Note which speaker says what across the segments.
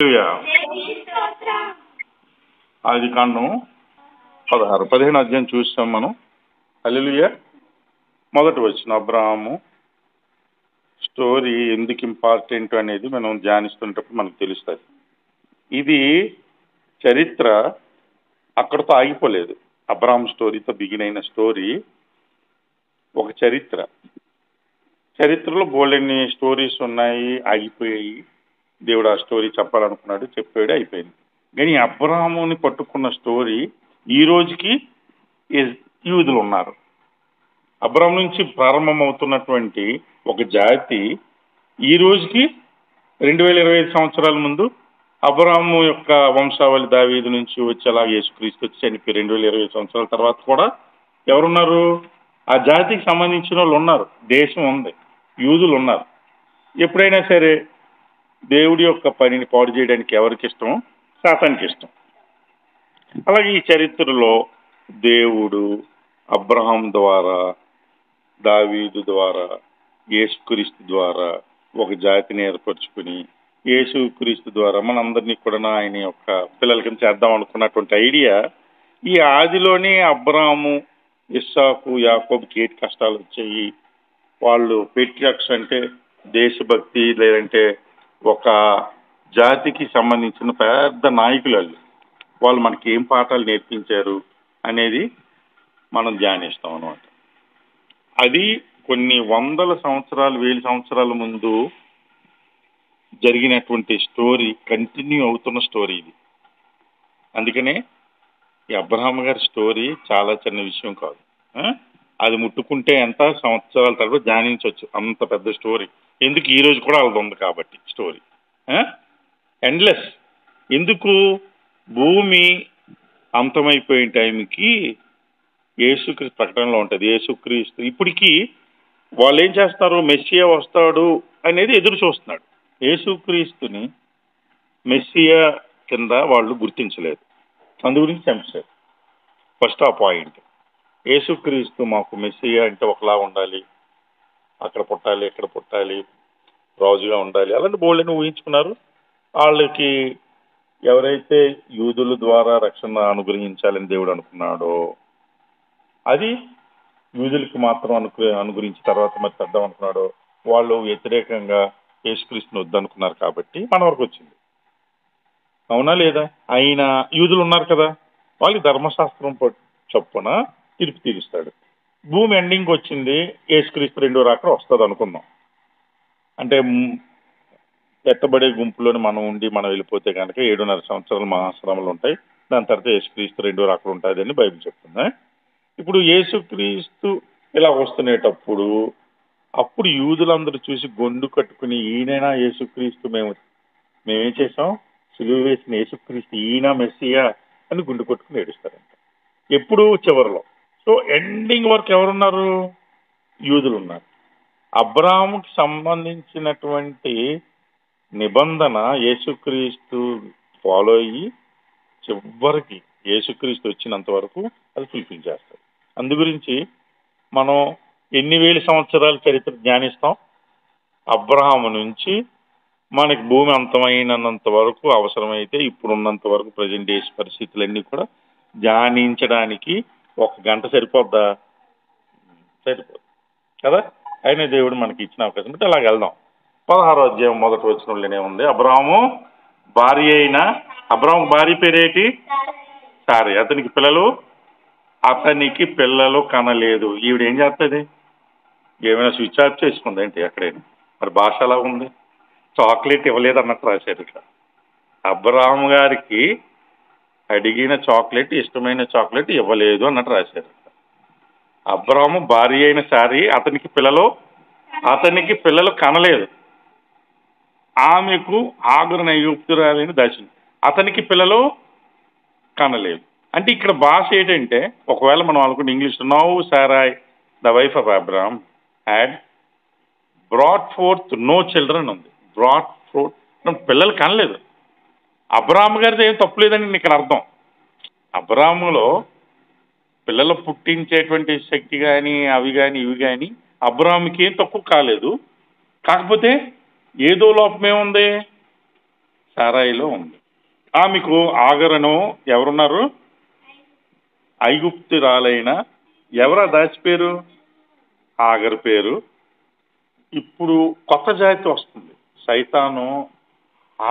Speaker 1: హల్లెలూయా. ఆది కాండం 15 అధ్యాయం చూస్తాం మనం. హల్లెలూయా. మొదటి వచ్చిన అబ్రహాము స్టోరీ ఎందుకు ఇంపార్టెంట్ అనేది మనం ధ్యానిస్తున్నప్పుడు మనకు తెలుస్తుంది. ఇది చరిత్ర అక్కడితో ఆగిపోలేదు. అబ్రహాం స్టోరీతో బిగిన్ అయిన స్టోరీ ఒక చరిత్రలో బోల్డెన్ని స్టోరీస్ ఉన్నాయి, ఆగిపోయాయి. దేవుడు ఆ స్టోరీ చెప్పాలనుకున్నాడు, చెప్పాడు, అయిపోయింది. కానీ అబ్రహాముని పట్టుకున్న స్టోరీ ఈ రోజుకి యూదులు ఉన్నారు. అబ్రహాం నుంచి ప్రారంభమవుతున్నటువంటి ఒక జాతి ఈ రోజుకి 2025 సంవత్సరాల ముందు అబ్రహాము యొక్క వంశావళి దావీదు నుంచి వచ్చేలా యేసుక్రీస్తు వచ్చి చనిపోయి 2025 సంవత్సరాల తర్వాత కూడా ఎవరున్నారు? ఆ జాతికి సంబంధించిన వాళ్ళు ఉన్నారు. దేశం ఉంది, యూదులు ఉన్నారు. ఎప్పుడైనా సరే దేవుడి యొక్క పనిని పాడు చేయడానికి ఎవరికి ఇష్టం? సాతానికి ఇష్టం. అలాగే ఈ చరిత్రలో దేవుడు అబ్రహాం ద్వారా, దావీదు ద్వారా, యేసుక్రీస్తు ద్వారా ఒక జాతిని ఏర్పరచుకుని యేసుక్రీస్తు ద్వారా మనందరినీ కూడా ఆయన యొక్క పిల్లల కింద చేద్దాం అనుకున్నటువంటి ఐడియా ఈ ఆదిలోనే అబ్రహాము, ఇస్సాకు, యాకోబుకి ఏటి కష్టాలు వచ్చాయి. వాళ్ళు పేట్రియార్క్స్ అంటే దేశభక్తి, లేదంటే ఒక జాతికి సంబంధించిన పెద్ద నాయకులు. వాళ్ళు మనకి ఏం పాఠాలు నేర్పించారు అనేది మనం ధ్యానిస్తాం అన్నమాట. అది కొన్ని వందల సంవత్సరాలు, 1000 సంవత్సరాల ముందు జరిగినటువంటి స్టోరీ, కంటిన్యూ అవుతున్న స్టోరీ ఇది. అందుకనే ఈ అబ్రహాం గారి స్టోరీ చాలా చిన్న విషయం కాదు. అది ముట్టుకుంటే ఎంత సంవత్సరాల తర్వాత ధ్యానించవచ్చు, అంత పెద్ద స్టోరీ. ఎందుకు ఈ రోజు కూడా అది ఉంది కాబట్టి స్టోరీ ఎండ్లెస్. ఎందుకు? భూమి అంతమైపోయే టైంకి యేసుక్రీస్తు ప్రకటనలో ఉంటుంది. యేసుక్రీస్తు ఇప్పటికీ వాళ్ళు ఏం చేస్తారు? మెస్సియా వస్తాడు అనేది ఎదురు చూస్తున్నాడు. యేసుక్రీస్తుని మెస్సియా కింద వాళ్ళు గుర్తించలేదు, అందు గురించి చంపేశారు. ఫస్ట్ ఆ పాయింట్. యేసుక్రీస్తు మాకు మెస్సియా అంటే ఒకలా ఉండాలి, అక్కడ పుట్టాలి, ఇక్కడ పుట్టాలి, రాజుగా ఉండాలి, అలాంటి బోల్డ్ని ఊహించుకున్నారు. వాళ్ళకి ఎవరైతే యూదుల ద్వారా రక్షణ అనుగ్రహించాలని దేవుడు అనుకున్నాడో అది యూదులకి మాత్రం అనుగ్రహించిన తర్వాత మరి పెద్దాం అనుకున్నాడో వాళ్ళు వ్యతిరేకంగా యేసుక్రీస్తుని వద్దనుకున్నారు. కాబట్టి మన వరకు వచ్చింది. అవునా లేదా? ఆయన యూదులు ఉన్నారు కదా, వాళ్ళకి ధర్మశాస్త్రం చొప్పున తీర్పు తీరుస్తాడు. భూమి ఎండింగ్ వచ్చింది, యేసుక్రీస్తు 2వ రాకడ వస్తుంది అనుకుందాం. అంటే ఎత్తబడే గుంపులోని మనం ఉండి మనం వెళ్ళిపోతే కనుక 7.5 సంవత్సరాలు మహాశ్రమలు ఉంటాయి. దాని తర్వాత యేసుక్రీస్తు 2వ రాకడ ఉంటుంది అని బైబిల్ చెప్తుంది. ఇప్పుడు యేసుక్రీస్తు ఇలా వస్తునేటప్పుడు అప్పుడు యూదులందరూ చూసి గొండు కట్టుకుని, ఈయనైనా యేసుక్రీస్తు, మేమేం చేసాం? సులువు వేసిన యేసుక్రీస్తు ఈయన మెస్సియా అని గుండు కొట్టుకుని ఏడుస్తారంట. ఎప్పుడు? చివరిలో. సో ఎండింగ్ వరకు ఎవరున్నారు? యూదులు ఉన్నారు. అబ్రహాముకి సంబంధించినటువంటి నిబంధన యేసుక్రీస్తు ఫాలో అయ్యి చివరికి యేసుక్రీస్తు వచ్చినంత వరకు అది ఫుల్ఫిల్ చేస్తారు. అందు గురించి మనం ఎన్ని వేల సంవత్సరాల చరిత్ర ధ్యానిస్తాం? అబ్రహాము నుంచి మనకి భూమి అంతమైనంత వరకు, అవసరమైతే ఇప్పుడున్నంత వరకు ప్రజెంట్ డేస్ పరిస్థితులన్నీ కూడా ధ్యానించడానికి 1 గంట సరిపోద్దా? సరిపోదు కదా. అయినా దేవుడు మనకి ఇచ్చిన అవకాశం బట్టి అలాగ వెళ్దాం. 16వ అధ్యాయం మొదటి వచనంలోనే ఉంది. అబ్రహాము భార్య పేరేటి? సారీ. అతనికి పిల్లలు కనలేదు. ఈవిడ ఏం చేస్తుంది? ఏమైనా స్విచ్ ఆఫ్ చేసుకుంది ఏంటి ఎక్కడైనా? మరి భాష ఎలా ఉంది? చాక్లెట్ ఇవ్వలేదు అన్నట్టు రాశారు ఇక్కడ. అబ్రహాము గారికి అడిగిన చాక్లెట్, ఇష్టమైన చాక్లెట్ ఇవ్వలేదు అన్నట్టు రాశారు. అబ్రహాము భార్య అయిన సారి అతనికి పిల్లలు కనలేదు. ఆమెకు హాగరు ఐగుప్తురాలిని దాచింది. అతనికి పిల్లలు కనలేదు. అంటే ఇక్కడ భాష ఏంటంటే, ఒకవేళ మనం అనుకుంటే English, now Sarai the wife of Abraham had brought forth no children ఉంది. బ్రాట్ ఫోర్త్, పిల్లలు కనలేదు. అబ్రహాం గారిది ఏం తప్పులేదని ఇక్కడ అర్థం. అబ్రహాములో పిల్లలు పుట్టించేటువంటి శక్తి కానీ అవి కానీ ఇవి కానీ అబ్రహాంకి ఏం తక్కువ కాలేదు. కాకపోతే ఏదో లోపమేముంది? సారాయిలో ఉంది. మీకు ఆగరను ఎవరున్నారు? ఐగుప్తురాలైన ఎవరా దాచి పేరు? ఆగర్ పేరు. ఇప్పుడు కొత్త జాతి వస్తుంది. సైతాను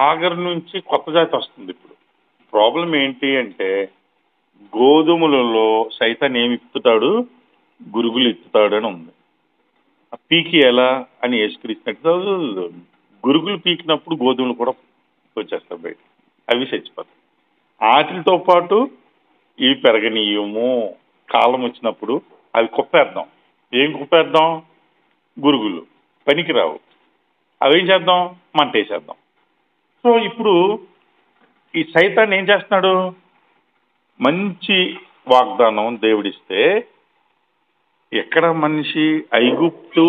Speaker 1: ఆగర్ నుంచి కొత్త జాతి వస్తుంది. ఇప్పుడు ప్రాబ్లం ఏంటి అంటే గోధుమలలో సైతాన్ ఏమి ఇప్పుతాడు? గురుగులు ఇప్పుతాడు అని ఉంది. పీకి ఎలా అని యేసుక్రీస్తున్నట్టు గురుగులు పీకినప్పుడు గోధుమలు కూడా వచ్చేస్తాయి బయట, అవి చచ్చిపోతాయి. వాటితో పాటు ఇవి పెరగనీయము. కాలం వచ్చినప్పుడు అవి కుప్పేద్దాం. ఏం కుప్పేద్దాం? గురుగులు పనికిరావు. అవేం చేద్దాం? మంటేసేద్దాం. సో ఇప్పుడు ఈ సైతాన్ ఏం చేస్తున్నాడు? మంచి వాగ్దానం దేవుడిస్తే ఎక్కడ మనిషి ఐగుప్తు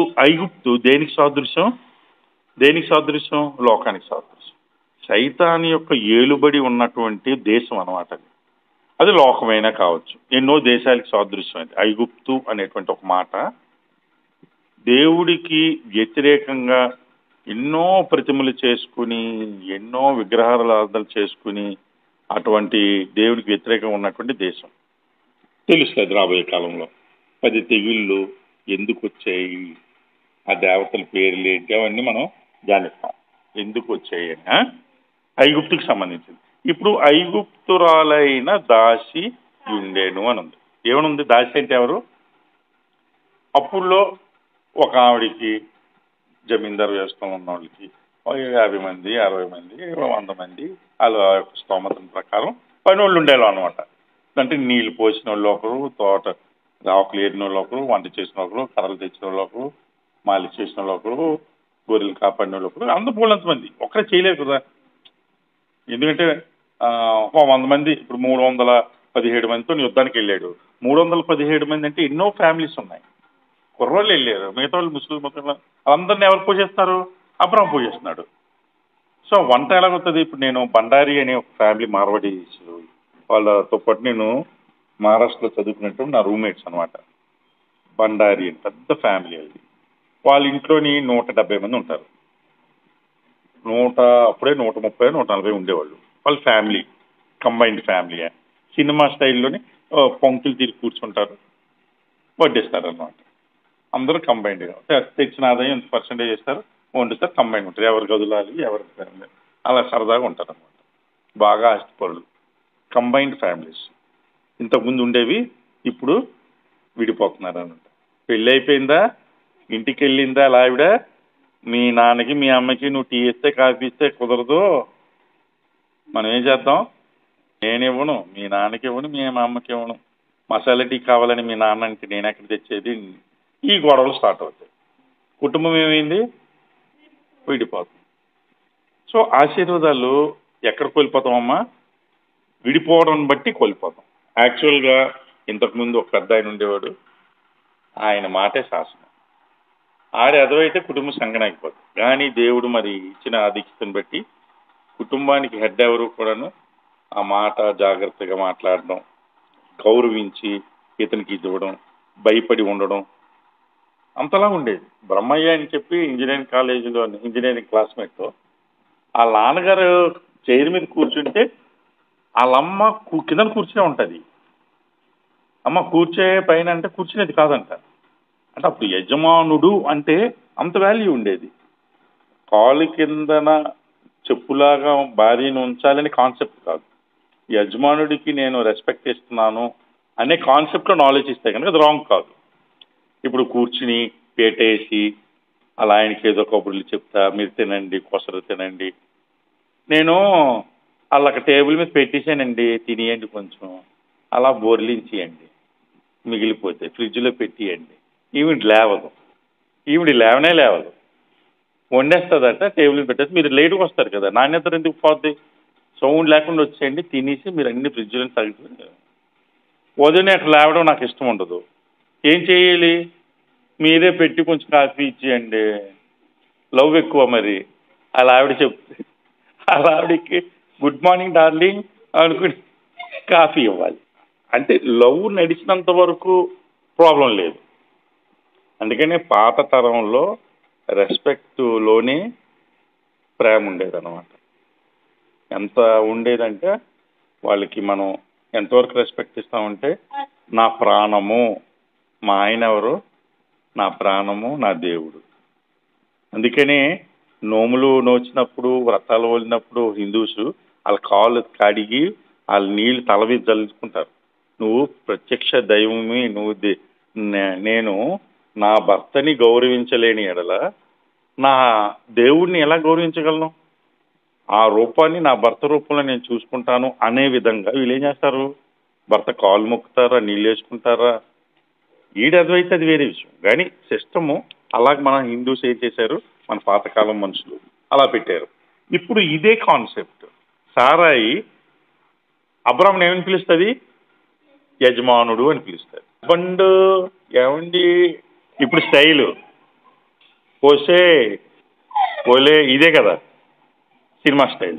Speaker 1: దేనికి సాదృశ్యం? లోకానికి సాదృశ్యం. సైతాన్ యొక్క ఏలుబడి ఉన్నటువంటి దేశం అన్నమాట. అది లోకమైనా కావచ్చు, ఎన్నో దేశాలకు సాదృశ్యం. అది ఐగుప్తు అనేటువంటి ఒక మాట దేవుడికి వ్యతిరేకంగా ఎన్నో ప్రతిమలు చేసుకుని, ఎన్నో విగ్రహారాధనలు చేసుకుని అటువంటి దేవుడికి వ్యతిరేకంగా ఉన్నటువంటి దేశం. తెలుస్తుంది రాబోయే కాలంలో 10 తెగుళ్ళు ఎందుకు వచ్చాయి, ఆ దేవతల పేర్లు ఏంటి, అవన్నీ మనం ధ్యానిస్తాం. ఎందుకు వచ్చాయి అని ఐగుప్తుకి సంబంధించింది. ఇప్పుడు ఐగుప్తురాలైన దాసి ఉండేను అని ఉంది. ఏమనుంది? దాసి అంటే ఎవరు? అప్పుల్లో ఒక ఆవిడికి జమీందారు వ్యవస్థ ఉన్న వాళ్ళకి 50 మంది, 60 మంది, 100 మంది వాళ్ళ స్తోమతం ప్రకారం పని వాళ్ళు ఉండేవాళ్ళు అనమాట. అంటే నీళ్లు పోసిన వాళ్ళు ఒకరు, తోట ఆకులు ఏరిన వాళ్ళు ఒకరు, వంట చేసిన ఒకరు, కర్రలు తెచ్చిన వాళ్ళు ఒకరు, మాలిష్ చేసిన వాళ్ళు ఒకరు, గొర్రెలు కాపాడిన వాళ్ళు ఒకరు. అందరూ పోలంతమంది ఒకరే చేయలేరు కదా. ఎందుకంటే 100 మంది, ఇప్పుడు 317 మందితో యుద్ధానికి వెళ్ళాడు. 317 మంది అంటే ఎన్నో ఫ్యామిలీస్ ఉన్నాయి. కుర్రోళ్ళు వెళ్ళారు, మిగతా వాళ్ళు ముస్లిం అందరినీ ఎవరు పూజిస్తారు? అబ్రహం పూజిస్తున్నాడు. సో వంట ఎలాగవుతుంది? ఇప్పుడు నేను బండారి అనే ఒక ఫ్యామిలీ మార్వాడి వాళ్ళతో పాటు నేను మహారాష్ట్రలో చదువుకున్నట్టు నా రూమ్మేట్స్ అనమాట. బండారి అని పెద్ద ఫ్యామిలీ అది. వాళ్ళ ఇంట్లోని 170 మంది ఉంటారు. అప్పుడే 130, 140 ఉండేవాళ్ళు. వాళ్ళ ఫ్యామిలీ కంబైన్డ్ ఫ్యామిలీ. సినిమా స్టైల్లోని పంక్తులు తిరిగి కూర్చుంటారు, వడ్డిస్తారు అన్నమాట. అందరూ కంబైన్డ్గా తెచ్చిన ఆదాయం ఎంత పర్సెంటేజ్ చేస్తారు, వండుతారు, కంబైండ్ ఉంటారు. ఎవరి గదులాలి, ఎవరి ఫ్యామిలీ అలా సరదాగా ఉంటారు అన్నమాట. బాగా ఆస్తిపరులు, కంబైన్డ్ ఫ్యామిలీస్. ఇంతకుముందు ఉండేవి, ఇప్పుడు విడిపోతున్నారు అన్నమాట. పెళ్ళి అయిపోయిందా, ఇంటికి వెళ్ళిందా అలా ఆవిడ, మీ నాన్నకి మీ అమ్మకి నువ్వు టీ ఇస్తే కాఫీ ఇస్తే కుదరదు, మనం ఏం చేద్దాం, నేను ఇవ్వను, మీ నాన్నకి ఇవ్వను, మీ అమ్మకి ఇవ్వను, మసాలా టీ కావాలని మీ నాన్న అంటే నేను ఎక్కడ తెచ్చేది. ఈ గొడవలు స్టార్ట్ అవుతాయి. కుటుంబం ఏమైంది? విడిపోతుంది. సో ఆశీర్వాదాలు ఎక్కడ కోల్పోతామమ్మా? విడిపోవడం బట్టి కోల్పోతాం. యాక్చువల్గా ఇంతకుముందు ఒక పెద్ద ఆయన ఉండేవాడు, ఆయన మాటే శాసనం. ఆడి అదవైతే కుటుంబం సంగనాగిపోతుంది. కానీ దేవుడు మరి ఇచ్చిన ఆధిక్యతను బట్టి కుటుంబానికి హెడ్ ఎవరు కూడాను ఆ మాట జాగ్రత్తగా మాట్లాడడం, గౌరవించి ఇతనికి ఇది ఇవ్వడం, భయపడి ఉండడం అంతలా ఉండేది. బ్రహ్మయ్య అని చెప్పి ఇంజనీరింగ్ కాలేజీలో ఇంజనీరింగ్ క్లాస్మేట్తో వాళ్ళ నాన్నగారు చైర్ మీద కూర్చుంటే వాళ్ళమ్మ కింద కూర్చునే ఉంటుంది. అమ్మ కూర్చే పైన అంటే కూర్చునేది కాదంట. అంటే అప్పుడు యజమానుడు అంటే అంత వాల్యూ ఉండేది. కాలు కిందన చెప్పులాగా భార్యను ఉంచాలని కాన్సెప్ట్ కాదు. యజమానుడికి నేను రెస్పెక్ట్ ఇస్తున్నాను అనే కాన్సెప్ట్లో నాలెడ్జ్ ఇస్తే కనుక అది రాంగ్ కాదు. ఇప్పుడు కూర్చుని పేటేసి అలా ఆయనకి ఏదో కబుర్లు చెప్తా, మీరు తినండి, కొసరు తినండి, నేను వాళ్ళకి టేబుల్ మీద పెట్టేసానండి, తినేయండి కొంచెం, అలా బోర్లించేయండి, మిగిలిపోతే ఫ్రిడ్జ్లో పెట్టియండి. ఈవిడ లేవదు, లేవదు, వండేస్తుందట, టేబుల్ మీద పెట్టేసి మీరు లేటుగా వస్తారు కదా, నాణ్యత ఎందుకు పోద్ది, సౌండ్ లేకుండా వచ్చేయండి, తినేసి మీరు అన్ని ఫ్రిడ్జ్లో తగ్గి. ఉదయం అట్లా లేవడం నాకు ఇష్టం ఉండదు. ఏం చేయాలి? మీరే పెట్టి కొంచెం కాఫీ ఇచ్చేయండి. లవ్ ఎక్కువ మరి. అలా ఆవిడ చెప్తే అలా ఆవిడకి గుడ్ మార్నింగ్ డార్లింగ్ అనుకుని కాఫీ ఇవ్వాలి. అంటే లవ్ నడిచినంత వరకు ప్రాబ్లం లేదు. అందుకనే పాత తరంలో రెస్పెక్ట్లోనే ప్రేమ ఉండేదన్నమాట. ఎంత ఉండేదంటే వాళ్ళకి మనం ఎంతవరకు రెస్పెక్ట్ ఇస్తామంటే నా ప్రాణము, మా ఆయన ఎవరు, నా ప్రాణము నా దేవుడు. అందుకనే నోములు నోచినప్పుడు వ్రతాలు వదిలినప్పుడు హిందూస్ వాళ్ళ కాళ్ళు కడిగి వాళ్ళ నీళ్ళు తల మీద జల్లుకుంటారు. నువ్వు ప్రత్యక్ష దైవమే, నేను నా భర్తని గౌరవించలేని ఎడల నా దేవుడిని ఎలా గౌరవించగలను? ఆ రూపాన్ని నా భర్త రూపంలో నేను చూసుకుంటాను అనే విధంగా వీళ్ళు ఏం చేస్తారు? భర్త కాళ్ళు మొక్కుతారా, నీళ్ళు వేసుకుంటారా? ఈడు అద్వైతే అది వేరే విషయం. కానీ సిస్టము అలాగే మన హిందూస్ ఏం చేశారు, మన పాతకాలం మనుషులు అలా పెట్టారు. ఇప్పుడు ఇదే కాన్సెప్ట్ సారాయి అబ్రాహ్మణ్ ఏమని పిలుస్తుంది? యజమానుడు అని పిలుస్తారు. బండు ఏమండి ఇప్పుడు స్టైలు పోసే పోలే ఇదే కదా సినిమా స్టైల్.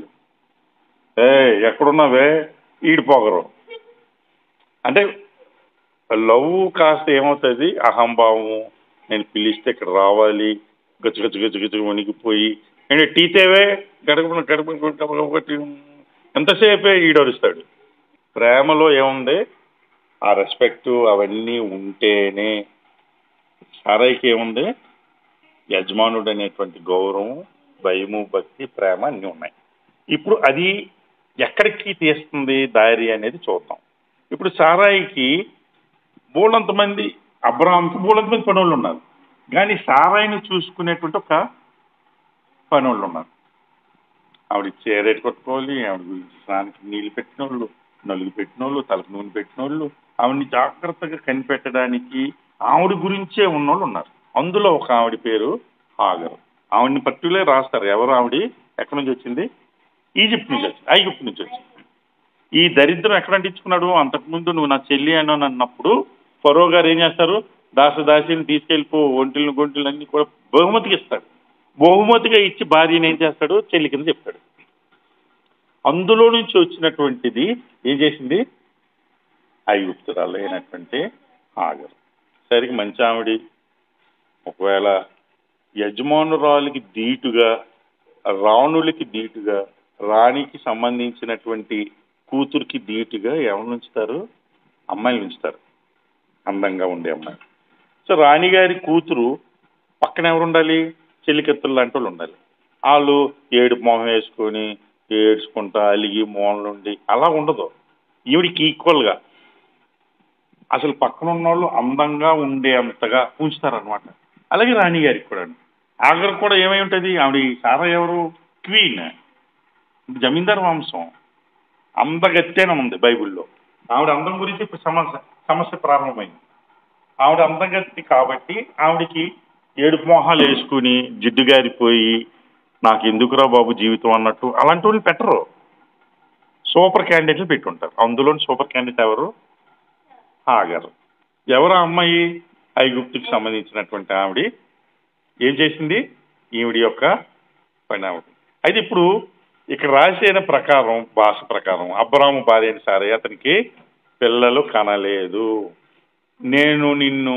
Speaker 1: ఎక్కడున్నావే ఈడిపోగరు అంటే లవ్ కాస్త ఏమవుతుంది, అహంభావము, నేను పిలిస్తే ఇక్కడ రావాలి, గచ్చు గచ్చు గచ్చు గచ్చు వణికిపోయి అంటే టీతేవే గడప గడప ఎంతసేపే ఈడరుస్తాడు. ప్రేమలో ఏముంది? ఆ రెస్పెక్ట్ అవన్నీ ఉంటేనే. సారాయికి ఏముంది? యజమానుడు అనేటువంటి గౌరవం, భయము, భక్తి, ప్రేమ అన్నీ ఉన్నాయి. ఇప్పుడు అది ఎక్కడికి తీస్తుంది దారి అనేది చూద్దాం. ఇప్పుడు సారాయికి బోళ్ళంతమంది, అబ్రహాంకి బోళ్ళంతమంది పనోళ్ళు ఉన్నారు, కానీ సారాయిని చూసుకునేటువంటి ఒక పనోళ్ళు ఉన్నారు. ఆవిడ చేరేటు కొట్టుకోవాలి, ఆవిడ గురించి స్నానానికి నీళ్ళు పెట్టిన వాళ్ళు, నలుగు పెట్టిన వాళ్ళు, తలకు నూనె పెట్టిన వాళ్ళు, ఆవిడని జాగ్రత్తగా కనిపెట్టడానికి ఆవిడ గురించే ఉన్నోళ్ళు ఉన్నారు. అందులో ఒక ఆవిడ పేరు హాగర్. ఆవిడని పర్టికులర్ రాస్తారు. ఎవరు ఆవిడ, ఎక్కడి నుంచి వచ్చింది? ఈజిప్ట్ నుంచి వచ్చింది, ఐగుప్తు నుంచి వచ్చింది. ఈ దరిద్రం ఎక్కడ అంటించుకున్నాడు? అంతకుముందు నువ్వు నా చెల్లి అని అన్నప్పుడు ఫరో గారు ఏం చేస్తారు? దాసిని తీసుకెళ్ళిపో, ఒంటిలను గొంటిలు అన్ని కూడా బహుమతికి ఇస్తాడు. బహుమతిగా ఇచ్చి భార్యని ఏం చేస్తాడు? చెల్లి కింద చెప్తాడు. అందులో నుంచి వచ్చినటువంటిది ఏం చేసింది? ఐగుప్తురాలు అయినటువంటి హాగర్. సరికి మంచి ఆవిడ. ఒకవేళ యజమానురాలికి ధీటుగా, రాణులకి ధీటుగా, రాణికి సంబంధించినటువంటి కూతురికి ధీటుగా ఎవరు ఉంచుతారు? అమ్మాయిలు ఉంచుతారు, అందంగా ఉండే అమ్మాయి. సో రాణిగారి కూతురు పక్కన ఎవరు ఉండాలి? చెల్లికత్తులు లాంటి వాళ్ళు ఉండాలి. వాళ్ళు ఏడు మొహం వేసుకొని ఏడ్చుకుంటా అలిగి మోహన్లుండి అలా ఉండదు. ఈవిడికి ఈక్వల్గా అసలు పక్కన ఉన్న వాళ్ళు అందంగా ఉండే అంతగా ఉంచుతారనమాట. అలాగే రాణిగారికి కూడా. ఆఖరు కూడా ఏమై ఉంటుంది? ఆవిడ సారా ఎవరు? క్వీన్, జమీందార్ వంశం, అందగత్తేనే ఉంది బైబిల్లో. ఆవిడ అందం గురించి ఇప్పుడు సమస్య ప్రారంభమైంది. ఆవిడ అందగత్తి కాబట్టి ఆవిడకి ఏడుపు మొహాలు వేసుకుని జిడ్డు గారిపోయి నాకు ఎందుకురా బాబు జీవితం అన్నట్టు అలాంటి వాళ్ళు పెట్టరు. సూపర్ క్యాండిడేట్లు పెట్టుంటారు. అందులోని సూపర్ క్యాండిడేట్ ఎవరు? హాగర్. ఎవరు ఆ అమ్మాయి? ఐగుప్తుకి సంబంధించినటువంటి ఆవిడ. ఏం చేసింది? ఈవిడ యొక్క పని ఆవిడ. అయితే ఇప్పుడు ఇక్కడ రాసిన ప్రకారం, భాష ప్రకారం అబ్రాము భార్య అని సారే అతనికి పిల్లలు కనలేదు. నేను నిన్ను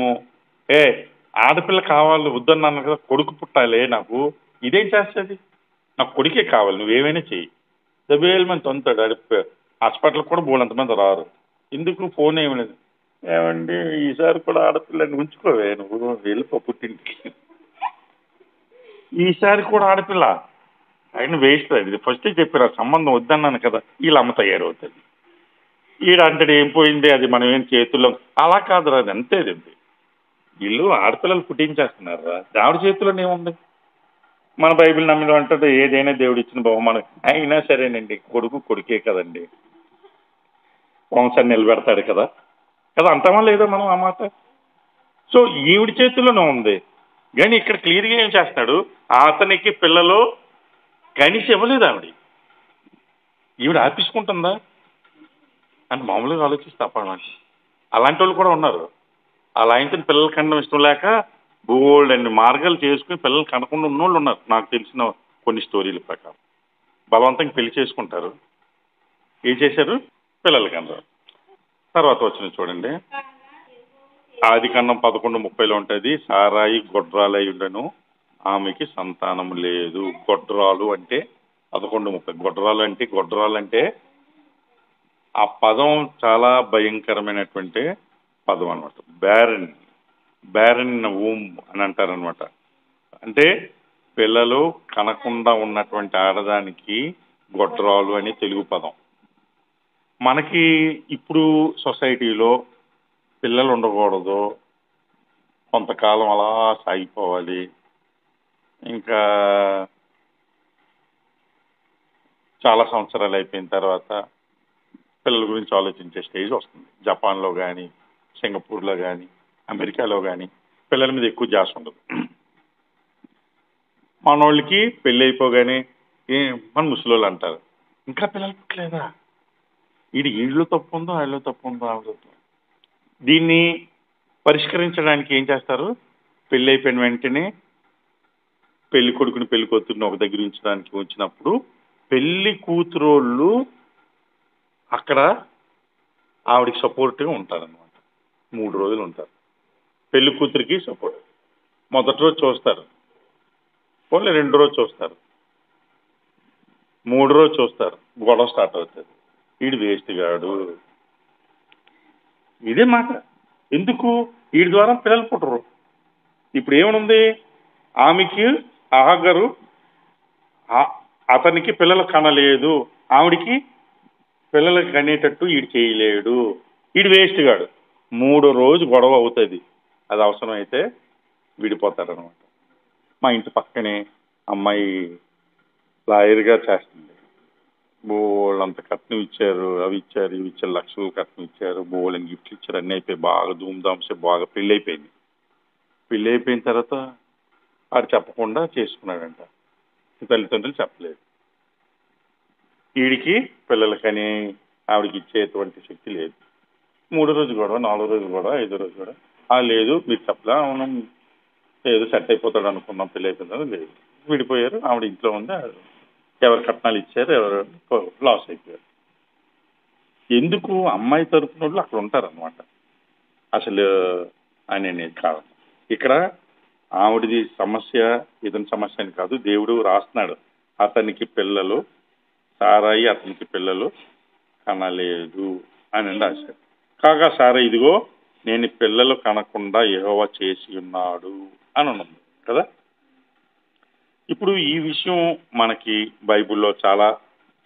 Speaker 1: ఆడపిల్ల కావాలి వద్దన్నాను కదా, కొడుకు పుట్టాలే నాకు, ఇదేం చేస్తుంది? నాకు కొడుకే కావాలి, నువ్వేమైనా చెయ్యి. డెబ్బై మంది తొంతాడు. హాస్పిటల్కి కూడా బోలంతమంది రారు. ఎందుకు? ఫోన్ ఏమి లేదు. ఏమండి ఈసారి కూడా ఆడపిల్లని ఉంచుకోవే, నువ్వు వెళ్ళిపో పుట్టింటికి. ఈసారి కూడా ఆడపిల్ల ఆయన వేస్ట్. అది ఫస్టే చెప్పారు, ఆ సంబంధం వద్దన్నాను కదా. వీళ్ళ అమ్మ తయారవుతుంది. ఈడంతటి ఏం పోయింది, అది మనం ఏం చేతుల్లో అలా కాదు. అది అంతేది. వీళ్ళు ఆడపిల్లలు పుట్టించేస్తున్నారు. ఆవిడ చేతుల్లోనే ఏముంది? మన బైబిల్ నమ్మిన అంటాడు ఏదైనా దేవుడు ఇచ్చిన బహుమానం. అయినా సరేనండి, కొడుకు కొడుకే కదండి, వంశాన్ని నిలబెడతాడు కదా కదా అంటామా లేదా మనం ఆ మాట? సో ఈవిడ చేతుల్లోనే ఉంది. కానీ ఇక్కడ క్లియర్గా ఏం చేస్తాడు? అతనికి పిల్లలు కనీసం ఇవ్వలేదు ఆవిడ. ఈవిడ ఆపించుకుంటుందా అని మామూలుగా ఆలోచిస్తే అప్పటి అలాంటి వాళ్ళు కూడా ఉన్నారు. అలా అయితే పిల్లలు కనడం ఇష్టం లేక బోల్డ్ అన్ని మార్గాలు చేసుకుని పిల్లలు కనకుండా ఉన్నోళ్ళు ఉన్నారు. నాకు తెలిసిన కొన్ని స్టోరీల ప్రకారం బలవంతంగా పెళ్లి చేసుకుంటారు. ఏం చేశారు? పిల్లలు కనరు. తర్వాత వచ్చిన చూడండి, ఆదికాండం 11:30 ఉంటుంది. సారాయి గొడ్రాలై ఉండను, ఆమెకి సంతానం లేదు. గొడ్రాలు అంటే 11:30 గొడ్రాలంటే ఆ పదం చాలా భయంకరమైనటువంటి పదం అనమాట. బ్యారన్ ఊమ్ అని అంటారనమాట. అంటే పిల్లలు కనకుండా ఉన్నటువంటి ఆడదానికి గొడ్రాలు అని తెలుగు పదం. మనకి ఇప్పుడు సొసైటీలో పిల్లలు ఉండకూడదు, కొంతకాలం అలా సాగిపోవాలి, ఇంకా చాలా సంవత్సరాలు అయిపోయిన తర్వాత పిల్లల గురించి ఆలోచించే స్టేజ్ వస్తుంది. జపాన్లో కానీ, సింగపూర్లో కానీ, అమెరికాలో కానీ పిల్లల మీద ఎక్కువ ధ్యాస ఉండదు. మనోళ్ళకి పెళ్ళి అయిపోగానే మన ముసలోళ్ళు అంటారు, ఇంకా పిల్లలు పుట్టలేదా, ఈళ్ళు తప్పు ఉందో ఆళ్ళు తప్పు ఉందో. దీన్ని పరిష్కరించడానికి ఏం చేస్తారు? పెళ్ళి అయిపోయిన వెంటనే పెళ్లి కొడుకుని పెళ్లి కూతురుని ఒక దగ్గర ఉంచడానికి వచ్చినప్పుడు పెళ్లి కూతురోళ్ళు అక్కడ ఆవిడికి సపోర్ట్గా ఉంటారనమాట. 3 రోజులు ఉంటారు. పెళ్లి కూతురికి సపోర్ట్. మొదటి రోజు చూస్తారు, పోనీ 2 రోజు చూస్తారు, 3 రోజు చూస్తారు, గొడవ స్టార్ట్ అవుతుంది. వీడు వేస్ట్ గాడు, ఇదే మాట. ఎందుకు? వీడి ద్వారా పిల్లలు పుట్టరు. ఇప్పుడు ఏమనుంది? ఆమెకి ఆగరు, అతనికి పిల్లలు కనలేదు, ఆవిడికి పిల్లలు కనేటట్టు వీడు చేయలేడు, వీడు వేస్ట్ గాడు. 3 రోజు గొడవ అవుతుంది. అది అవసరమైతే విడిపోతారనమాట. మా ఇంటి పక్కనే అమ్మాయి లాయర్గా చేస్తుంది. బోళ్ళంత కట్నం ఇచ్చారు, అవి ఇచ్చారు, ఇవి ఇచ్చారు, లక్షలు కట్నం ఇచ్చారు, బోళ్ళని గిఫ్ట్లు ఇచ్చారు, అన్నీ అయిపోయి బాగా ధూమ్ధామ్సే బాగా పెళ్ళి అయిపోయింది. పెళ్ళి అయిపోయిన తర్వాత ఆడు చెప్పకుండా చేసుకున్నాడంట. తల్లిదండ్రులు చెప్పలేదు. వీడికి పిల్లలకని ఆవిడకి ఇచ్చేటువంటి శక్తి లేదు. 3 రోజు గొడవ, 4 రోజు గొడవ, 5 రోజు గొడవ. లేదు మీరు చెప్పలా, అవును ఏదో సెట్ అయిపోతాడు అనుకున్నాం, పెళ్ళి అయిపోయిందా, లేదు, విడిపోయారు. ఆవిడ ఇంట్లో ఉంది, ఎవరు కట్నాలు ఇచ్చారు, ఎవరు లాస్ అయిపోయారు. ఎందుకు? అమ్మాయి తరపున వాళ్ళు అక్కడ ఉంటారనమాట. అసలు అనేది కాదు ఇక్కడ. ఆవిడది సమస్య ఇతని సమస్య అని కాదు. దేవుడు రాస్తున్నాడు, అతనికి పిల్లలు సారాయి అతనికి పిల్లలు కనలేదు అని రాశాడు. కాగా సారా ఇదిగో నేను పిల్లలు కనకుండా యెహోవా చేసి ఉన్నాడు అని ఉన్నది కదా. ఇప్పుడు ఈ విషయం మనకి బైబిల్లో చాలా